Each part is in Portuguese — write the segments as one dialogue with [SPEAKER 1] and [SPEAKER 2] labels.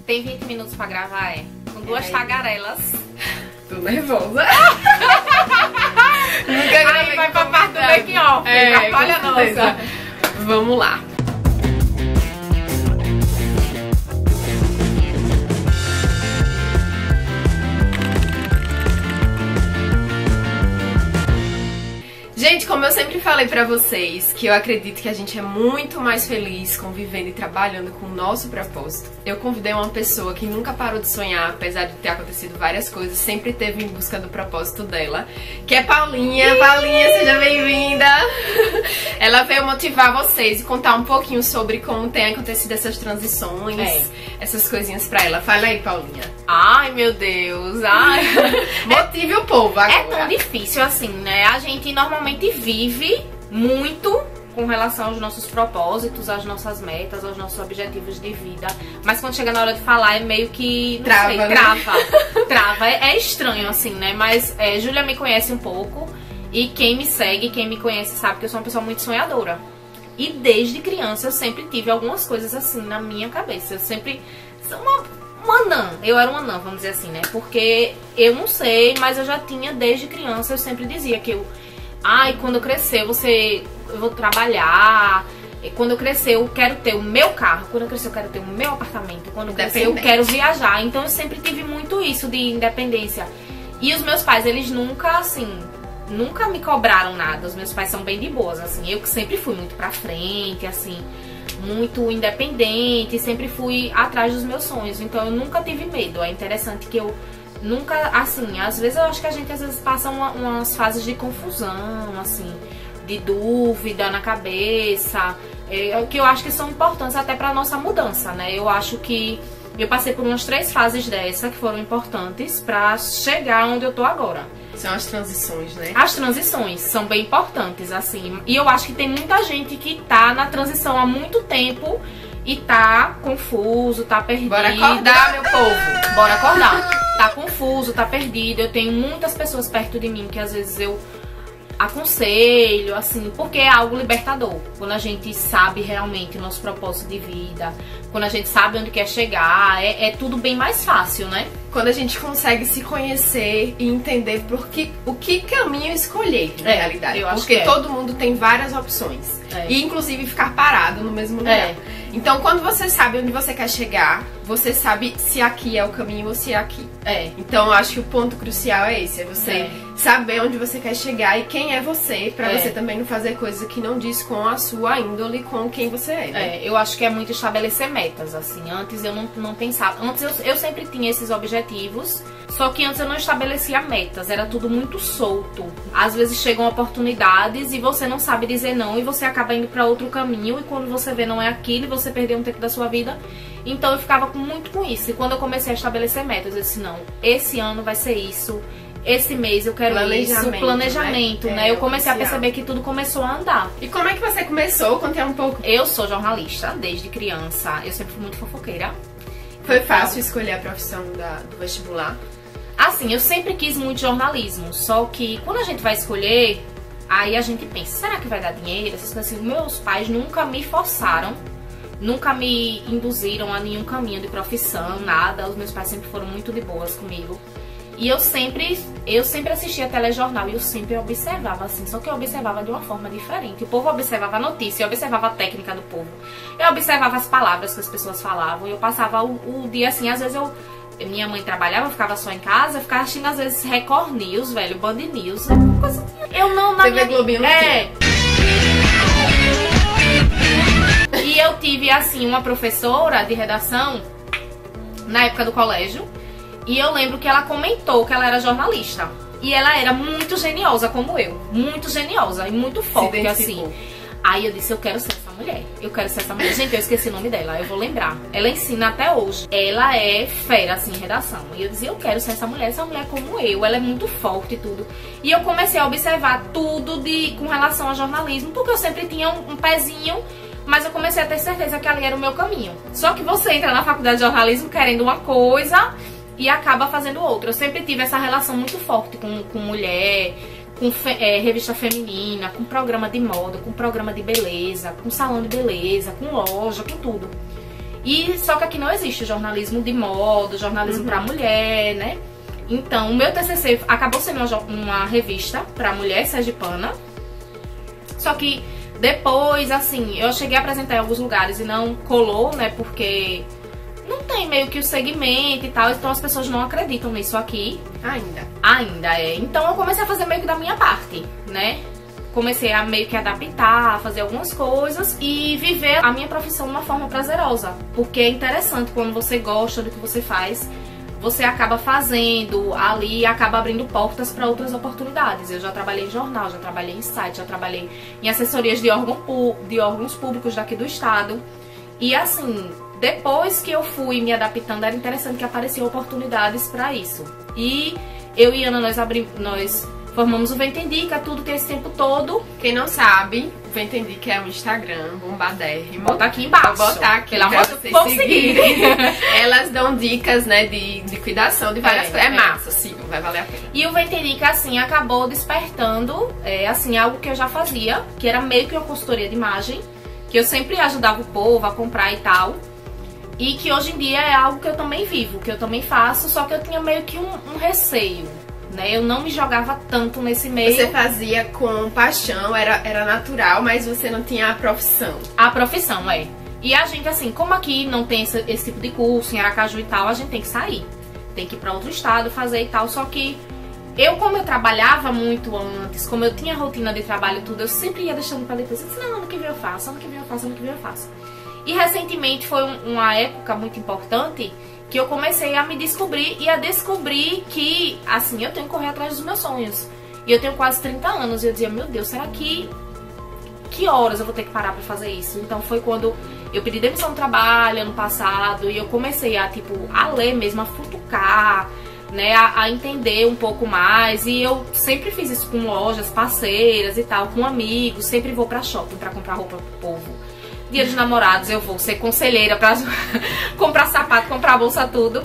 [SPEAKER 1] Tem 20 minutos pra gravar, com duas tagarelas.
[SPEAKER 2] Tô nervosa.
[SPEAKER 1] Aí vai pra parte do making off. Olha, nossa.
[SPEAKER 2] Vamos lá. Gente, como eu sempre falei pra vocês, que eu acredito que a gente é muito mais feliz convivendo e trabalhando com o nosso propósito. Eu convidei uma pessoa que nunca parou de sonhar, apesar de ter acontecido várias coisas, sempre esteve em busca do propósito dela, que é Paulinha. Paulinha, seja bem-vinda! Ela veio motivar vocês e contar um pouquinho sobre como tem acontecido essas transições, essas coisinhas pra ela. Fala aí, Paulinha.
[SPEAKER 1] Ai, meu Deus, ai.
[SPEAKER 2] Motive o povo agora.
[SPEAKER 1] É tão difícil assim, né? A gente normalmente vive muito com relação aos nossos propósitos, às nossas metas, aos nossos objetivos de vida. Mas quando chega na hora de falar é meio que...
[SPEAKER 2] Trava, né?
[SPEAKER 1] Trava. É estranho assim, né? Mas Júlia me conhece um pouco e quem me segue, quem me conhece sabe que eu sou uma pessoa muito sonhadora. E desde criança eu sempre tive algumas coisas assim na minha cabeça. Eu sempre... uma anã. Eu era uma anã, vamos dizer assim, né? Porque eu não sei, mas eu já tinha desde criança, eu sempre dizia que quando eu crescer, eu vou trabalhar. Quando eu crescer, eu quero ter o meu carro. Quando eu crescer, eu quero ter o meu apartamento. Quando eu crescer, eu quero viajar. Então eu sempre tive muito isso de independência. E os meus pais, eles nunca, assim, nunca me cobraram nada. Os meus pais são bem de boas, assim. Eu que sempre fui muito pra frente, assim, muito independente, sempre fui atrás dos meus sonhos. Então eu nunca tive medo. É interessante que eu nunca, assim, às vezes eu acho que a gente às vezes passa umas fases de confusão, assim, de dúvida na cabeça, que eu acho que são importantes até pra nossa mudança, né? Eu acho que eu passei por umas 3 fases dessa que foram importantes pra chegar onde eu tô agora.
[SPEAKER 2] São as transições, né?
[SPEAKER 1] As transições são bem importantes, assim. E eu acho que tem muita gente que tá na transição há muito tempo e tá confuso, tá perdido.
[SPEAKER 2] Bora acordar, meu povo!
[SPEAKER 1] Bora acordar. Tá confuso, tá perdido. Eu tenho muitas pessoas perto de mim que às vezes eu aconselho, assim, porque é algo libertador. Quando a gente sabe realmente o nosso propósito de vida, quando a gente sabe onde quer chegar, é tudo bem mais fácil, né?
[SPEAKER 2] Quando a gente consegue se conhecer e entender o que caminho escolher, na realidade.
[SPEAKER 1] Eu acho
[SPEAKER 2] porque
[SPEAKER 1] que
[SPEAKER 2] todo mundo tem várias opções. E inclusive ficar parado no mesmo lugar. Então quando você sabe onde você quer chegar, você sabe se aqui é o caminho ou se é aqui. Então eu acho que o ponto crucial é esse, é você saber onde você quer chegar e quem é você, pra você também não fazer coisa que não diz com a sua índole, com quem você é, né?
[SPEAKER 1] Eu acho que é muito estabelecer metas, assim. Antes eu não pensava, antes eu sempre tinha esses objetivos, só que antes eu não estabelecia metas, era tudo muito solto. Às vezes chegam oportunidades e você não sabe dizer não e você acaba indo pra outro caminho e quando você vê não é aquilo e você perdeu um tempo da sua vida. Então eu ficava muito com isso. E quando eu comecei a estabelecer metas, eu disse, não, esse ano vai ser isso, esse mês eu quero isso, planejamento, né? Eu comecei a perceber que tudo começou a andar.
[SPEAKER 2] E como é que você começou? Conte um pouco.
[SPEAKER 1] Eu sou jornalista desde criança, eu sempre fui muito fofoqueira.
[SPEAKER 2] Foi fácil escolher a profissão do vestibular?
[SPEAKER 1] Assim, eu sempre quis muito jornalismo, só que quando a gente vai escolher, aí a gente pensa, será que vai dar dinheiro? Essas coisas assim. Meus pais nunca me forçaram, nunca me induziram a nenhum caminho de profissão, nada. Os meus pais sempre foram muito de boas comigo. E eu sempre assistia telejornal e eu sempre observava assim, só que eu observava de uma forma diferente. O povo observava a notícia, eu observava a técnica do povo. Eu observava as palavras que as pessoas falavam, eu passava o dia assim, às vezes minha mãe trabalhava, eu ficava só em casa, eu ficava assistindo às vezes Record News, velho, Band News, coisa assim. Eu não, na
[SPEAKER 2] TV Globinho não tinha.
[SPEAKER 1] E eu tive assim uma professora de redação na época do colégio. E eu lembro que ela comentou que ela era jornalista. E ela era muito geniosa como eu. Muito geniosa e muito forte, assim. Aí eu disse, eu quero ser essa mulher. Eu quero ser essa mulher. Gente, eu esqueci o nome dela, eu vou lembrar. Ela ensina até hoje. Ela é fera, assim, em redação. E eu dizia, eu quero ser essa mulher como eu. Ela é muito forte e tudo. E eu comecei a observar tudo com relação ao jornalismo. Porque eu sempre tinha um pezinho... Mas eu comecei a ter certeza que ali era o meu caminho. Só que você entra na faculdade de jornalismo querendo uma coisa... e acaba fazendo outra. Eu sempre tive essa relação muito forte com mulher, com revista feminina, com programa de moda, com programa de beleza, com salão de beleza, com loja, com tudo. E só que aqui não existe jornalismo de moda, jornalismo pra mulher, né? Então, o meu TCC acabou sendo uma revista pra mulher sergipana. Só que depois, assim, eu cheguei a apresentar em alguns lugares e não colou, né? Porque não tem meio que o segmento e tal, então as pessoas não acreditam nisso aqui. Ainda é. Então eu comecei a fazer meio que da minha parte, né? Comecei a meio que adaptar, fazer algumas coisas e viver a minha profissão de uma forma prazerosa. Porque é interessante quando você gosta do que você faz, você acaba fazendo ali e acaba abrindo portas para outras oportunidades. Eu já trabalhei em jornal, já trabalhei em site, já trabalhei em assessorias de órgãos públicos daqui do estado. E assim, depois que eu fui me adaptando, era interessante que apareciam oportunidades para isso. E eu e Ana, nós formamos o Vento Indica, tudo tem esse tempo todo.
[SPEAKER 2] Quem não sabe, o Vento Indica é um Instagram bombadérrimo.
[SPEAKER 1] Bota aqui embaixo.
[SPEAKER 2] Vou botar aqui pra vocês seguirem. Elas dão dicas, né, de cuidação de várias coisas. É massa, sigam, vai valer a pena.
[SPEAKER 1] E o Vento Indica, assim, acabou despertando, assim, algo que eu já fazia, que era meio que uma consultoria de imagem, que eu sempre ajudava o povo a comprar e tal. E que hoje em dia é algo que eu também vivo, que eu também faço, só que eu tinha meio que um receio. Né? Eu não me jogava tanto nesse meio.
[SPEAKER 2] Você fazia com paixão, era natural, mas você não tinha a profissão.
[SPEAKER 1] A profissão, é. E a gente, assim, como aqui não tem esse tipo de curso em Aracaju e tal, a gente tem que sair. Tem que ir pra outro estado fazer e tal. Só que como eu trabalhava muito antes, como eu tinha rotina de trabalho e tudo, eu sempre ia deixando pra depois. Eu disse, não, ano que vem eu faço, ano que vem eu faço, ano que vem eu faço. E recentemente foi uma época muito importante que eu comecei a me descobrir e a descobrir que, assim, eu tenho que correr atrás dos meus sonhos. E eu tenho quase 30 anos e eu dizia, meu Deus, será que horas eu vou ter que parar pra fazer isso? Então foi quando eu pedi demissão do trabalho ano passado e eu comecei a, tipo, a ler mesmo, a futucar, né, a entender um pouco mais. E eu sempre fiz isso com lojas parceiras e tal, com amigos, sempre vou pra shopping pra comprar roupa pro povo. Dia dos namorados eu vou ser conselheira pra comprar sapato, comprar bolsa, tudo.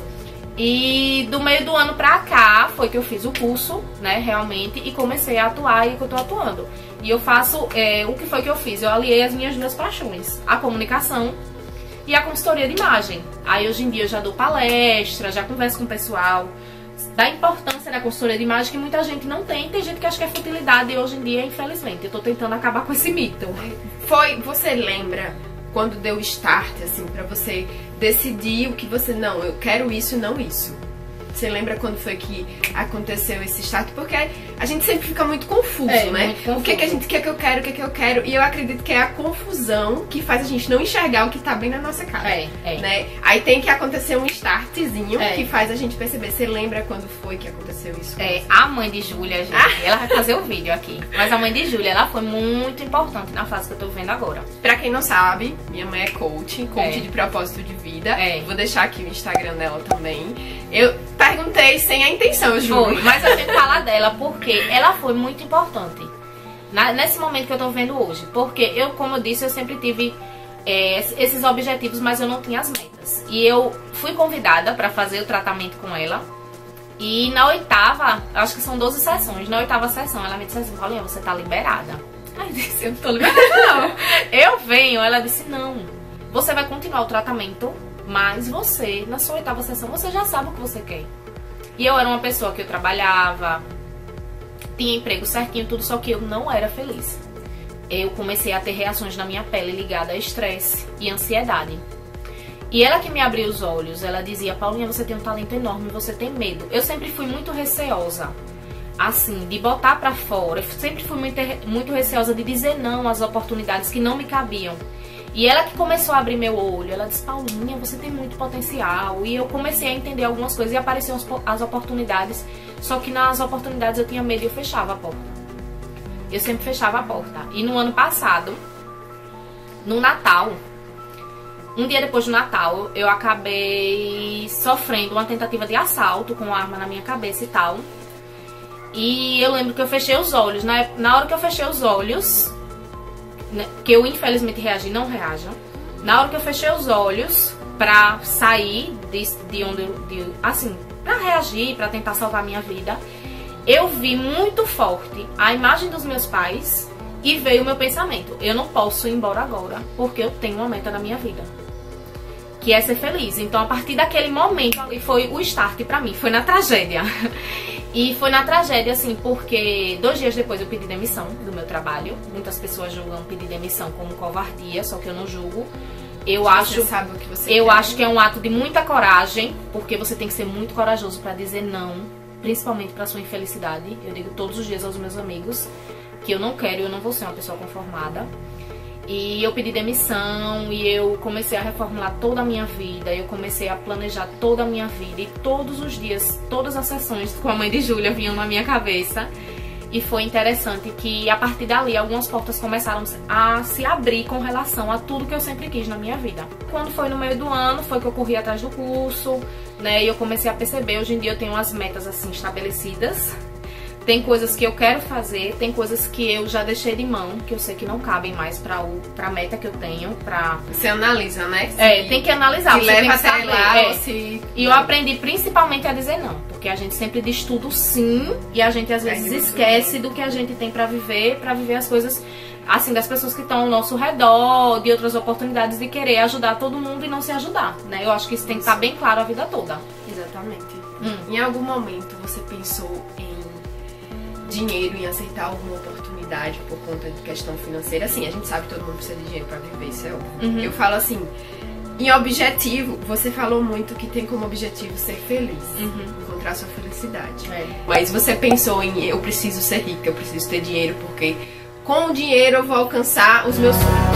[SPEAKER 1] E do meio do ano pra cá foi que eu fiz o curso, né, realmente, e comecei a atuar e que eu tô atuando. E eu faço, o que foi que eu fiz? Eu aliei as minhas duas paixões, a comunicação e a consultoria de imagem. Aí hoje em dia eu já dou palestra, já converso com o pessoal da importância da consultoria de imagem que muita gente não tem. Tem gente que acha que é futilidade e hoje em dia, infelizmente, eu tô tentando acabar com esse mito.
[SPEAKER 2] Você lembra quando deu start, assim, pra você decidir o que você... Não, eu quero isso e não isso. Você lembra quando foi que aconteceu esse start? Porque a gente sempre fica muito confuso, né?
[SPEAKER 1] Muito confuso.
[SPEAKER 2] O que que eu quero, o que eu quero. E eu acredito que é a confusão que faz a gente não enxergar o que tá bem na nossa cara. Né? Aí tem que acontecer um startzinho que faz a gente perceber. Você lembra quando foi que aconteceu isso?
[SPEAKER 1] A mãe de Júlia, gente, ela vai fazer o vídeo aqui. Mas a mãe de Júlia, ela foi muito importante na fase que eu tô vendo agora.
[SPEAKER 2] Pra quem não sabe, minha mãe é coach de propósito de vida. Vou deixar aqui o Instagram dela também. Eu perguntei sem a intenção, Júlia.
[SPEAKER 1] Mas a gente fala dela porque ela foi muito importante nesse momento que eu tô vendo hoje. Porque eu, como eu disse, eu sempre tive esses objetivos, mas eu não tinha as metas. E eu fui convidada pra fazer o tratamento com ela. E na 8ª, acho que são 12 sessões, na 8ª sessão ela me disse assim, Paulinha, você tá liberada. Aí eu disse, eu não tô liberada não. Eu venho, ela disse, não, você vai continuar o tratamento, mas você, na sua 8ª sessão, você já sabe o que você quer. E eu era uma pessoa que eu trabalhava, tinha emprego certinho, tudo, só que eu não era feliz. Eu comecei a ter reações na minha pele ligadas a estresse e ansiedade. E ela que me abriu os olhos, ela dizia, Paulinha, você tem um talento enorme, você tem medo. Eu sempre fui muito receosa, assim, de botar pra fora. Eu sempre fui muito receosa de dizer não às oportunidades que não me cabiam. E ela que começou a abrir meu olho, ela disse, Paulinha, você tem muito potencial. E eu comecei a entender algumas coisas e apareciam as oportunidades. Só que nas oportunidades eu tinha medo e eu fechava a porta. Eu sempre fechava a porta. E no ano passado, no Natal, um dia depois do Natal, eu acabei sofrendo uma tentativa de assalto com uma arma na minha cabeça e tal. E eu lembro que eu fechei os olhos. Na hora que eu fechei os olhos, que eu infelizmente reagi, não reajam. Na hora que eu fechei os olhos pra sair de onde assim, pra reagir, pra tentar salvar a minha vida, eu vi muito forte a imagem dos meus pais e veio o meu pensamento, eu não posso ir embora agora porque eu tenho uma meta na minha vida. que é ser feliz. Então, a partir daquele momento ali foi o start pra mim, foi na tragédia. E foi na tragédia, assim, porque 2 dias depois eu pedi demissão do meu trabalho. Muitas pessoas julgam pedir demissão como covardia, só que eu não julgo. Eu acho que é um ato de muita coragem, porque você tem que ser muito corajoso pra dizer não, principalmente pra sua infelicidade. Eu digo todos os dias aos meus amigos que eu não quero, eu não vou ser uma pessoa conformada. E eu pedi demissão e eu comecei a reformular toda a minha vida, eu comecei a planejar toda a minha vida. E todos os dias, todas as sessões com a mãe de Júlia vinham na minha cabeça. E foi interessante que a partir dali algumas portas começaram a se abrir com relação a tudo que eu sempre quis na minha vida. Quando foi no meio do ano, foi que eu corri atrás do curso, né? E eu comecei a perceber, hoje em dia eu tenho umas metas assim estabelecidas. Tem coisas que eu quero fazer, tem coisas que eu já deixei de mão, que eu sei que não cabem mais pra meta que eu tenho.
[SPEAKER 2] Você analisa, né?
[SPEAKER 1] Tem que analisar.
[SPEAKER 2] Se leva até lá,
[SPEAKER 1] E eu aprendi principalmente a dizer não, porque a gente sempre diz tudo sim, e a gente às vezes esquece do que a gente tem pra viver as coisas, assim, das pessoas que estão ao nosso redor, de outras oportunidades de querer ajudar todo mundo e não se ajudar, né? Eu acho que isso tem que estar bem claro a vida toda.
[SPEAKER 2] Exatamente. Em algum momento você pensou em dinheiro, em aceitar alguma oportunidade por conta de questão financeira? Assim, a gente sabe que todo mundo precisa de dinheiro pra viver, isso é óbvio. Eu falo assim, em objetivo, você falou muito que tem como objetivo ser feliz, encontrar sua felicidade. Mas você pensou em, eu preciso ser rica, eu preciso ter dinheiro, porque com o dinheiro eu vou alcançar os meus sonhos.